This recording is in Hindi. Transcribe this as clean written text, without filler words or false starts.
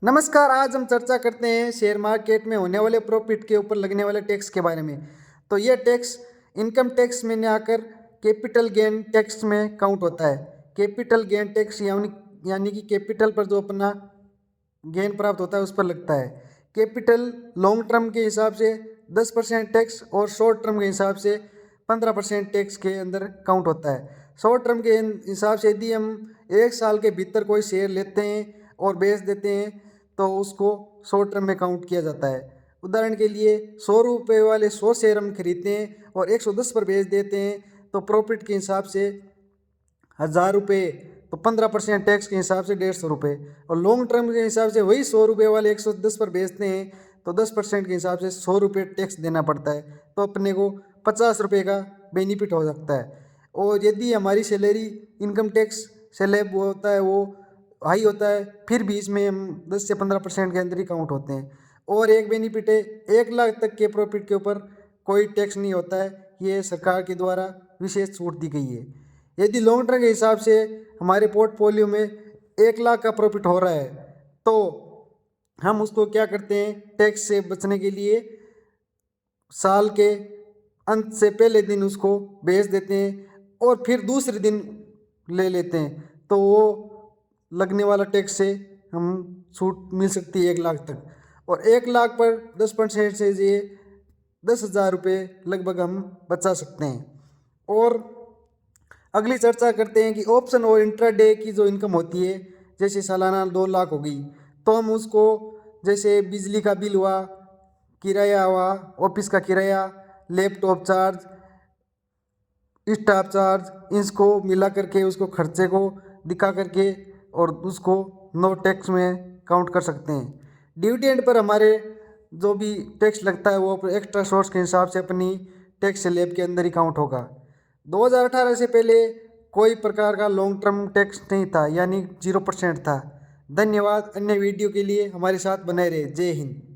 नमस्कार। आज हम चर्चा करते हैं शेयर मार्केट में होने वाले प्रॉफिट के ऊपर लगने वाले टैक्स के बारे में। तो यह टैक्स इनकम टैक्स में नहीं आकर कैपिटल गेन टैक्स में काउंट होता है। कैपिटल गेन टैक्स यानी कि कैपिटल पर जो अपना गेन प्राप्त होता है उस पर लगता है। कैपिटल लॉन्ग टर्म के हिसाब से 10% टैक्स और शॉर्ट टर्म के हिसाब से 15% टैक्स के अंदर काउंट होता है। शॉर्ट टर्म के हिसाब से यदि हम 1 साल के भीतर कोई शेयर लेते हैं और बेच देते हैं तो उसको शॉर्ट टर्म में काउंट किया जाता है। उदाहरण के लिए 100 रुपये वाले 100 शेयर हम खरीदते हैं और 110 पर बेच देते हैं तो प्रॉफिट के हिसाब से 1000 रुपये, तो 15% टैक्स के हिसाब से 150 रुपये। और लॉन्ग टर्म के हिसाब से वही 100 रुपये वाले 110 पर बेचते हैं तो 10% के हिसाब से 100 रुपये टैक्स देना पड़ता है, तो अपने को 50 रुपये का बेनिफिट हो सकता है। और यदि हमारी सैलरी इनकम टैक्स स्लैब होता है वो हाई होता है फिर भी इसमें हम 10 से 15% के अंदर ही काउंट होते हैं। और एक बेनिफिट है, 1 लाख तक के प्रॉफिट के ऊपर कोई टैक्स नहीं होता है, ये सरकार के द्वारा विशेष छूट दी गई है। यदि लॉन्ग टर्म के हिसाब से हमारे पोर्टफोलियो में 1 लाख का प्रॉफिट हो रहा है तो हम उसको क्या करते हैं, टैक्स से बचने के लिए साल के अंत से पहले दिन उसको बेच देते हैं और फिर दूसरे दिन ले लेते हैं, तो वो लगने वाला टैक्स से हम छूट मिल सकती है 1 लाख तक। और 1 लाख पर 10% से ये 10,000 रुपये लगभग हम बचा सकते हैं। और अगली चर्चा करते हैं कि ऑप्शन और इंट्राडे की जो इनकम होती है, जैसे सालाना 2 लाख हो गई तो हम उसको जैसे बिजली का बिल हुआ, किराया हुआ, ऑफिस का किराया, लैपटॉप चार्ज, स्टाफ चार्ज, इसको मिला करके उसको खर्चे को दिखा करके और उसको नो टैक्स में काउंट कर सकते हैं। डिविडेंड पर हमारे जो भी टैक्स लगता है वो एक्स्ट्रा सोर्स के हिसाब से अपनी टैक्स स्लैब के अंदर ही काउंट होगा। 2018 से पहले कोई प्रकार का लॉन्ग टर्म टैक्स नहीं था, यानी 0% था। धन्यवाद। अन्य वीडियो के लिए हमारे साथ बने रहे। जय हिंद।